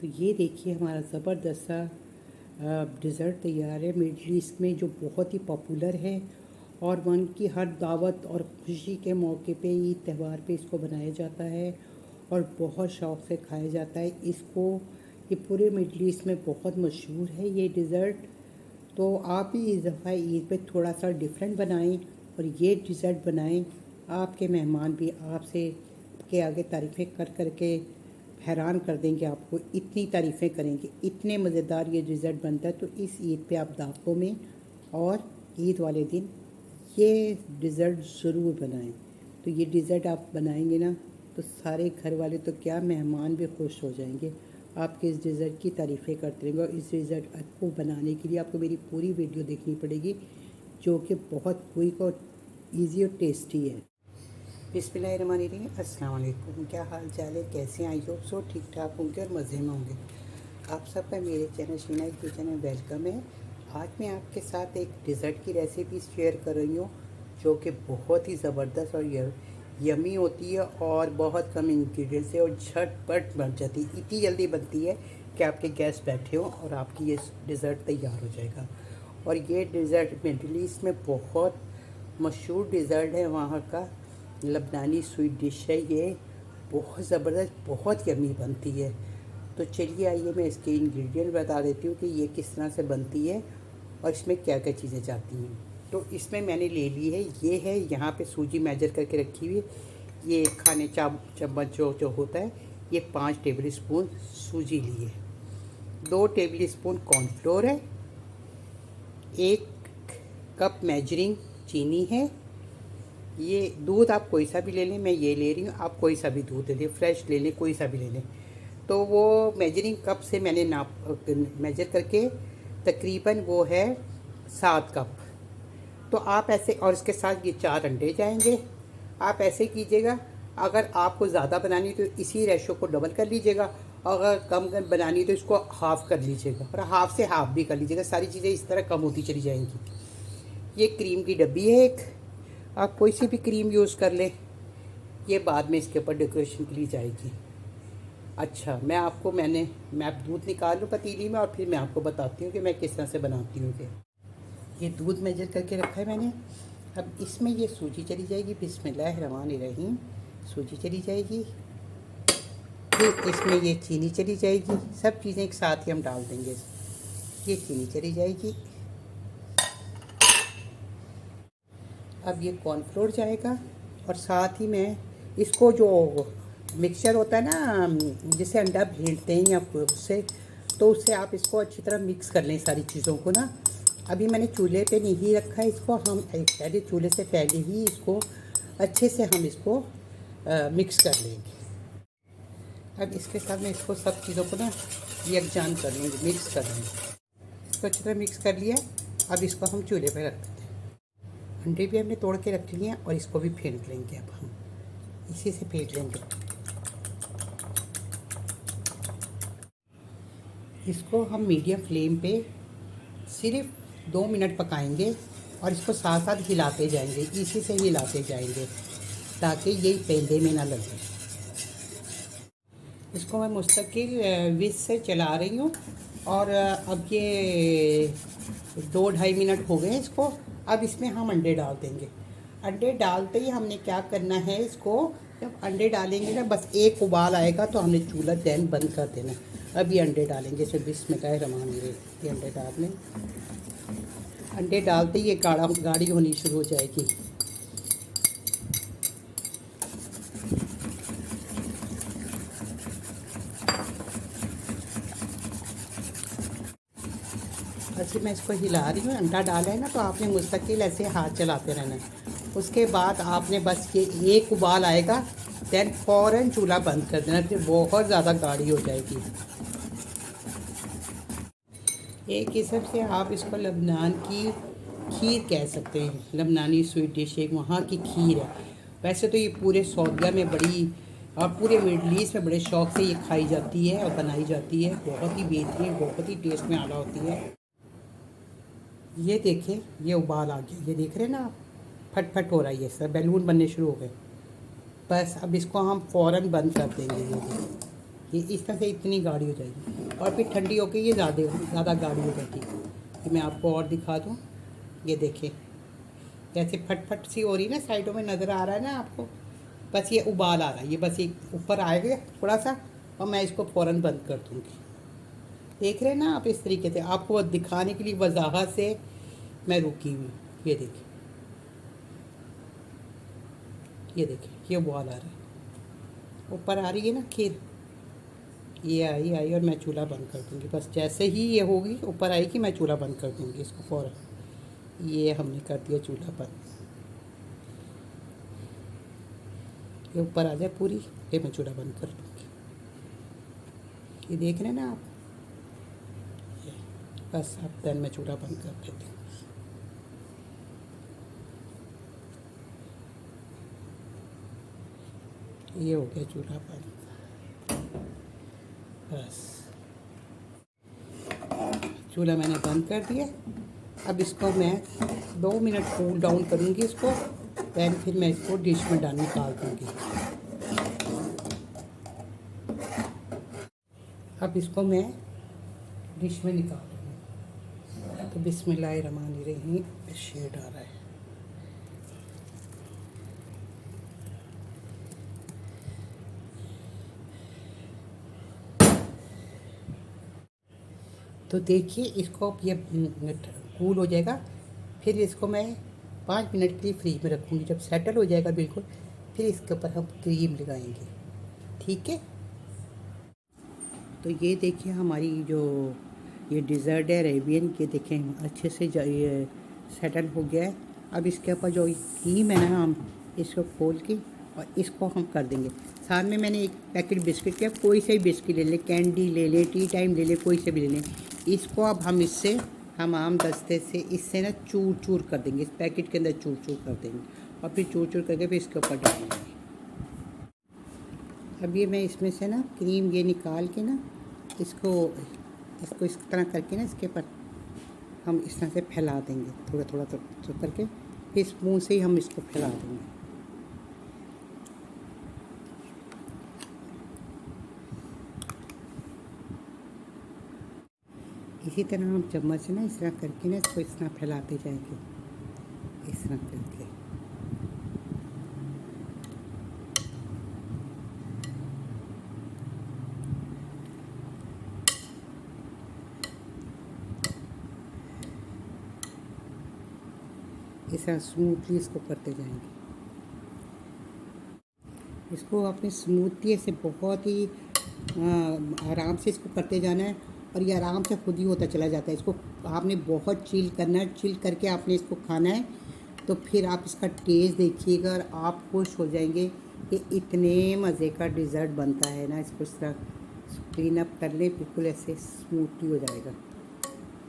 तो ये देखिए हमारा ज़बरदस्त सा डिज़र्ट तैयार है मिडल ईस्ट में, जो बहुत ही पॉपुलर है और वन की हर दावत और खुशी के मौके पे, ईद त्यौहार पे इसको बनाया जाता है और बहुत शौक़ से खाया जाता है इसको। ये पूरे मिडल ईस्ट में बहुत मशहूर है ये डिज़र्ट। तो आप भी इस दफ़ा ईद पे थोड़ा सा डिफरेंट बनाएं और ये डिज़र्ट बनाएं। आपके मेहमान भी आपसे के आगे तारीफ़ें कर कर के हैरान कर देंगे, आपको इतनी तारीफ़ें करेंगे, इतने मज़ेदार ये डिज़र्ट बनता है। तो इस ईद पे आप दावतों में और ईद वाले दिन ये डिज़र्ट ज़रूर बनाएं। तो ये डिज़र्ट आप बनाएंगे ना तो सारे घर वाले तो क्या, मेहमान भी खुश हो जाएंगे, आपके इस डिज़र्ट की तारीफ़ें करते रहेंगे। और इस डिज़र्ट को बनाने के लिए आपको मेरी पूरी वीडियो देखनी पड़ेगी, जो कि बहुत क्विक और ईजी और टेस्टी है। बिस्मिल्लाहिर्रहमानिर्रहीम, अस्सलाम वालेकुम। क्या हाल चाल है, कैसे हैं? आई होप सो ठीक ठाक होंगे और मज़े में होंगे। आप सबका मेरे चैनल शीना किचन में वेलकम है। आज मैं आपके साथ एक डिज़र्ट की रेसिपी शेयर कर रही हूँ, जो कि बहुत ही ज़बरदस्त और यमी होती है और बहुत कम इंग्रेडिएंट से और झटपट बन जाती है। इतनी जल्दी बनती है कि आपके गेस्ट बैठे हों और आपकी ये डिज़र्ट तैयार हो जाएगा। और ये डिज़र्ट मिडल ईस्ट में बहुत मशहूर डिज़र्ट है, वहाँ का लबनानी स्वीट डिश है ये। बहुत ज़बरदस्त, बहुत यमी बनती है। तो चलिए आइए मैं इसके इंग्रेडिएंट बता देती हूँ कि ये किस तरह से बनती है और इसमें क्या क्या चीज़ें जाती हैं। तो इसमें मैंने ले ली है, ये है यहाँ पे सूजी मेजर करके रखी हुई है। ये खाने चम्मच जो होता है, ये 5 टेबल स्पून सूजी ली है, 2 टेबल स्पून कॉर्नफ्लोर है, 1 कप मेजरिंग चीनी है। ये दूध आप कोई सा भी ले लें, मैं ये ले रही हूँ, आप कोई सा भी दूध ले लें, फ्रेश ले लें, कोई सा भी ले लें। तो वो मेजरिंग कप से मैंने मेजर करके तकरीबन वो है 7 कप। तो आप ऐसे, और इसके साथ ये 4 अंडे जाएंगे। आप ऐसे कीजिएगा, अगर आपको ज़्यादा बनानी तो इसी रेशो को डबल कर लीजिएगा, अगर कम बनानी तो इसको हाफ़ कर लीजिएगा और हाफ़ से हाफ़ भी कर लीजिएगा। सारी चीज़ें इस तरह कम होती चली जाएंगी। ये क्रीम की डब्बी है एक, आप कोई सी भी क्रीम यूज़ कर लें, ये बाद में इसके ऊपर डेकोरेशन के लिए जाएगी। अच्छा, मैं दूध निकाल लूँ पतीली में और फिर मैं आपको बताती हूँ कि मैं किस तरह से बनाती हूँ। ये दूध मेजर करके रखा है मैंने। अब इसमें ये सूजी चली जाएगी, बिस्मिल्लाहिर्रहमानिर्रहीम। सूजी चली जाएगी, फिर इसमें ये चीनी चली जाएगी। सब चीज़ें एक साथ ही हम डाल देंगे। ये चीनी चली जाएगी। अब ये कॉर्नफ्लोर जाएगा और साथ ही में इसको, जो मिक्सचर होता है ना जिसे अंडा फेंटते हैं या उससे, तो उससे आप इसको अच्छी तरह मिक्स कर लें सारी चीज़ों को ना। अभी मैंने चूल्हे पे नहीं रखा है इसको, हम पहले चूल्हे से पहले ही इसको अच्छे से हम इसको मिक्स कर लेंगे। अब इसके साथ में इसको सब चीज़ों को ना यकजान कर लेंगे, मिक्स कर लेंगे। इसको अच्छी तरह मिक्स कर लिया। अब इसको हम चूल्हे पे रख देते हैं। अंडे भी हमने तोड़ के रख लिए हैं और इसको भी फेंट लेंगे। अब हम इसी से फेंट लेंगे। इसको हम मीडियम फ्लेम पे सिर्फ 2 मिनट पकाएंगे और इसको साथ साथ हिलाते जाएंगे, इसी से हिलाते जाएंगे ताकि ये पेंदे में ना लगे। इसको मैं मुस्तकिल विस्क से चला रही हूँ और अब ये 2-2.5 मिनट हो गए इसको। अब इसमें हम अंडे डाल देंगे। अंडे डालते ही हमने क्या करना है, इसको जब अंडे डालेंगे ना, बस एक उबाल आएगा तो हमने चूल्हा दैन बंद कर देना। अब ये अंडे डालेंगे, इसमें बिस्मिल्लाहिर्रहमानिर्रहीम। ये अंडे डाल लें। अंडे डालते ही ये गाढ़ी होनी शुरू हो जाएगी। ऐसे मैं इसको हिला रही हूँ। अंडा डाला है ना, तो आपने मुस्तकिल ऐसे हाथ चलाते रहना है। उसके बाद आपने बस ये एक उबाल आएगा, दैन फ़ौरन चूल्हा बंद कर देना, फिर बहुत ज़्यादा गाढ़ी हो जाएगी। एक किस्म से आप इसको लबनान की खीर कह सकते हैं। लबनानी स्वीट डिश एक वहाँ की खीर है। वैसे तो ये पूरे सऊदीया में बड़ी और पूरे मिडल ईस्ट में बड़े शौक़ से ये खाई जाती है और बनाई जाती है। बहुत ही बेहतरीन, बहुत ही टेस्ट में आला होती है। ये देखिए, ये उबाल आ गया, ये देख रहे हैं ना आप, फट फट हो रहा है, ये सब बैलून बनने शुरू हो गए। बस अब इसको हम फ़ौरन बंद कर देंगे। ये ये इस तरह से इतनी गाढ़ी हो जाएगी और फिर ठंडी होकर ये ज़्यादा गाढ़ी हो जाती है। तो मैं आपको और दिखा दूँ, ये देखिए जैसे फट सी हो रही है ना, साइडों में नज़र आ रहा है ना आपको, बस ये उबाल आ रहा है, ये बस एक ऊपर आएगा थोड़ा सा और मैं इसको फ़ौरन बंद कर दूँगी। देख रहे हैं ना आप, इस तरीके से आपको वो दिखाने के लिए वजाहत से मैं रुकी हुई। ये देखिए, ये देखिए, ये उबाल आ रहा है, ऊपर आ रही है ना खीर, ये आई और मैं चूल्हा बंद कर दूँगी। बस जैसे ही ये होगी ऊपर आएगी मैं चूल्हा बंद कर दूँगी इसको फ़ौरन। ये हमने कर दिया चूल्हा बंद, ये ऊपर आ जाए पूरी, ये मैं चूल्हा बंद कर दूँगी। ये देख रहे हैं ना आप, बस अब देन मैं चूल्हा बंद कर देती हूँ। ये हो गया चूल्हा बंद, बस चूल्हा मैंने बंद कर दिया। अब इसको मैं 2 मिनट कूल डाउन करूँगी इसको, दैन फिर मैं इसको डिश में निकाल दूँगी। अब इसको मैं डिश में निकाल दूँगी। तो बिस्मिल्लाहिर्रहमानिर्रहीम, शेड आ रहा है। तो देखिए इसको अब ये कूल हो जाएगा, फिर इसको मैं 5 मिनट के लिए फ्रीज में रखूँगी। जब सेटल हो जाएगा बिल्कुल, फिर इसके ऊपर हम क्रीम लगाएंगे, ठीक है। तो ये देखिए हमारी जो ये डिज़र्ट है अरेबियन, के देखें अच्छे से ये सेटल हो गया है। अब इसके ऊपर जो क्रीम है ना, हम इसको खोल के और इसको हम कर देंगे। साथ में मैंने एक पैकेट बिस्किट किया, कोई से भी बिस्किट ले लें, कैंडी ले लें, टी टाइम ले लें, कोई से भी ले लें। इसको अब हम इससे हम आम दस्ते से इससे ना चूर चूर कर देंगे, इस पैकेट के अंदर चूर चूर कर देंगे और फिर चूर चूर करके फिर इसके ऊपर डालेंगे। अब ये मैं इसमें से ना क्रीम ये निकाल के ना इसको इस तरह करके ना इसके ऊपर हम इस तरह से फैला देंगे, थोड़ा थोड़ा तो करके फिर स्पून से ही हम इसको फैला देंगे। इसी तरह हम चम्मच से ना इस तरह करके ना इसको इस तरह फैलाते जाएंगे, इस तरह करके। इस तरह स्मूथली इसको करते जाएंगे। इसको अपनी स्मूथली से बहुत ही आराम से इसको करते जाना है और ये आराम से खुद ही होता चला जाता है। इसको आपने बहुत चिल करना है, चिल करके आपने इसको खाना है। तो फिर आप इसका टेस्ट देखिएगा और आप खुश हो जाएंगे कि इतने मज़े का डिज़र्ट बनता है ना। इसको इस तरह क्लीन अप कर लें, बिल्कुल ऐसे स्मूथली हो जाएगा।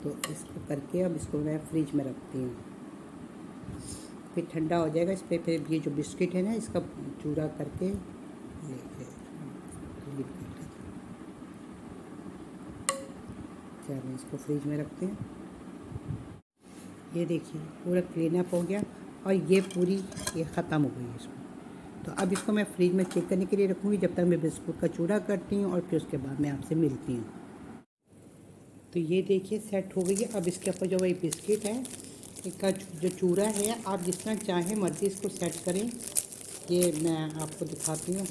तो इसको करके अब इसको मैं फ्रिज में रखती हूँ, फिर ठंडा हो जाएगा। इस पर फिर ये जो बिस्किट है ना, इसका चूरा करके चलिए इसको फ्रिज में रखते हैं। ये देखिए पूरा क्लीन अप हो गया और ये पूरी ये ख़त्म हो गई है इसको। तो अब इसको मैं फ्रिज में चेक करने के लिए रखूँगी जब तक मैं बिस्कुट का चूरा करती हूँ और फिर उसके बाद मैं आपसे मिलती हूँ। तो ये देखिए सेट हो गई है। अब इसके ऊपर जो वही बिस्किट है, इसका जो चूरा है, आप जिस तरह चाहें मर्ज़ी इसको सेट करें। ये मैं आपको दिखाती हूँ।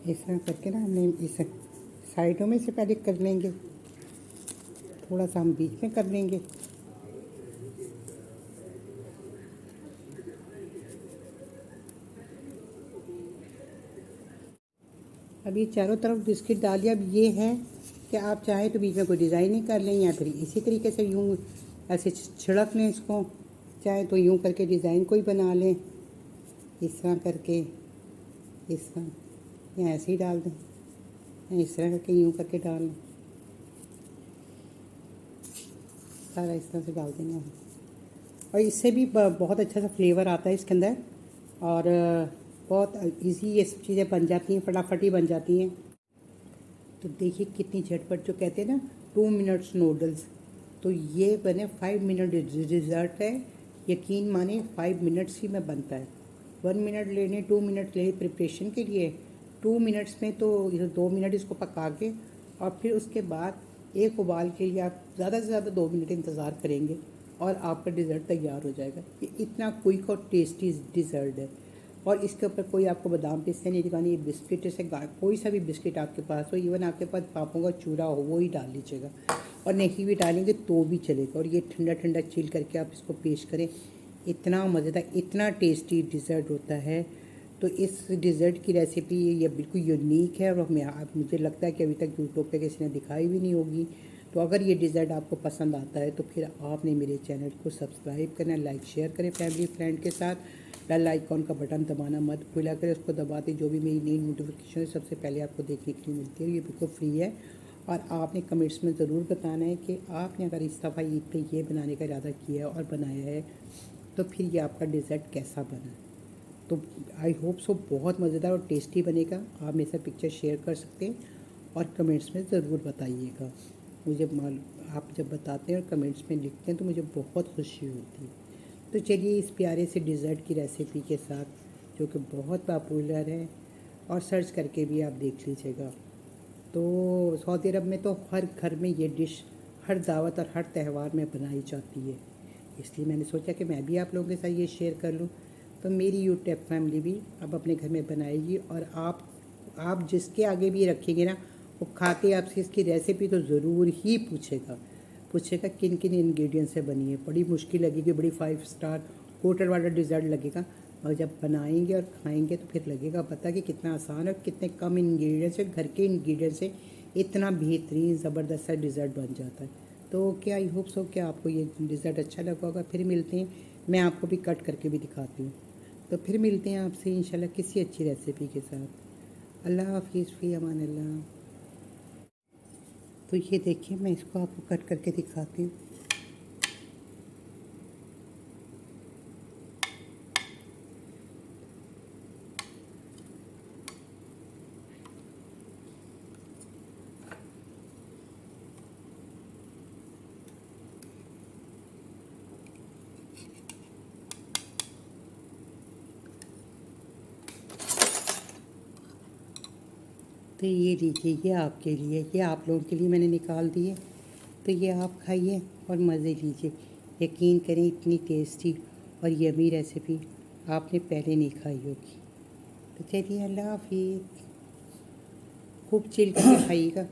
इस तरह करके ना हमने इस साइडों में से पहले कर लेंगे, थोड़ा सा हम बीच में कर लेंगे। अब ये चारों तरफ बिस्किट डाल दिया। अब ये है कि आप चाहें तो बीच में कोई डिज़ाइनिंग कर लें या फिर इसी तरीके से यूँ ऐसे छिड़क लें इसको, चाहे तो यूँ करके डिज़ाइन कोई बना लें, इस तरह करके, इस तरह, या ऐसे ही डाल दें, या इस तरह करके यूँ करके डाल लें, सारा इस तरह से डाल देंगे हम। और इससे भी बहुत अच्छा सा फ्लेवर आता है इसके अंदर और बहुत इजी ये सब चीज़ें बन जाती हैं, फटाफट ही बन जाती हैं। तो देखिए कितनी झटपट, जो कहते हैं ना 2 मिनट्स नूडल्स, तो ये बने 5 मिनट डिज़र्ट है। यकीन माने 5 मिनट्स ही में बनता है। 1 मिनट लेने 2 मिनट ले प्रिपरेशन के लिए, 2 मिनट्स में तो 2 मिनट इसको पका के और फिर उसके बाद एक उबाल के लिए आप ज़्यादा से ज़्यादा 2 मिनट इंतज़ार करेंगे और आपका डिज़र्ट तैयार हो जाएगा। ये इतना क्विक और टेस्टी डिज़र्ट है। और इसके ऊपर कोई आपको बादाम पिस्ते नहीं दिखानी, ये बिस्किट से कोई सा भी बिस्किट आपके पास हो, इवन आपके पास पापों का चूरा हो वो ही डाल लीजिएगा, और नहीं भी डालेंगे तो भी चलेगा। और ये ठंडा ठंडा चिल करके आप इसको पेश करें, इतना मज़ेदार इतना टेस्टी डिज़र्ट होता है। तो इस डिज़र्ट की रेसिपी ये बिल्कुल यूनिक है और मुझे लगता है कि अभी तक यूट्यूब पे किसी ने दिखाई भी नहीं होगी। तो अगर ये डिज़र्ट आपको पसंद आता है तो फिर आपने मेरे चैनल को सब्सक्राइब करना, लाइक शेयर करें फैमिली फ्रेंड के साथ, बेल आइकॉन का बटन दबाना मत भूला करें, उसको दबाते जो भी मेरी नई नोटिफिकेशन सबसे पहले आपको देखने के लिए मिलती है। ये बिल्कुल फ्री है। और आपने कमेंट्स में ज़रूर बताना है कि आपने अगर इस दफ़ा ईद पे ये बनाने का इरादा किया है और बनाया है तो फिर ये आपका डिज़र्ट कैसा बना। तो आई होप सो बहुत मज़ेदार और टेस्टी बनेगा। आप मेरे साथ पिक्चर शेयर कर सकते हैं और कमेंट्स में ज़रूर बताइएगा। मुझे आप जब बताते हैं और कमेंट्स में लिखते हैं तो मुझे बहुत खुशी होती है। तो चलिए इस प्यारे से डिज़र्ट की रेसिपी के साथ, जो कि बहुत पॉपुलर है और सर्च करके भी आप देख लीजिएगा। तो सऊदी अरब में तो हर घर में ये डिश हर दावत और हर त्यौहार में बनाई जाती है, इसलिए मैंने सोचा कि मैं भी आप लोगों के साथ ये शेयर कर लूँ। तो मेरी यूट्यूब फैमिली भी अब अपने घर में बनाएगी और आप जिसके आगे भी रखेंगे ना, वो खा के आपसे इसकी रेसिपी तो ज़रूर ही पूछेगा किन किन इंग्रेडिएंट से बनी है। बड़ी मुश्किल लगेगी, बड़ी 5 स्टार होटल वाला डिज़र्ट लगेगा, और जब बनाएंगे और खाएंगे तो फिर लगेगा पता कि कितना आसान है, कितने कम इंग्रेडिएंट्स है, घर के इंग्रेडिएंट्स से इतना बेहतरीन ज़बरदस्त सा डिज़र्ट बन जाता है। तो क्या आई होप सो क्या आपको ये डिज़र्ट अच्छा लगा होगा। फिर मिलते हैं, मैं आपको भी कट करके भी दिखाती हूँ। तो फिर मिलते हैं आपसे इंशाल्लाह किसी अच्छी रेसिपी के साथ। अल्लाह हाफिज़, फ़ी अमान अल्लाह। तो ये देखिए मैं इसको आपको कट करके दिखाती हूँ। तो ये लीजिए, ये आपके लिए, ये आप लोगों के लिए मैंने निकाल दिए। तो ये आप खाइए और मज़े लीजिए। यकीन करें इतनी टेस्टी और यमी रेसिपी आपने पहले नहीं खाई होगी। तो चलिए अल्लाह हाफिज़, खूब चिल करके खाइएगा।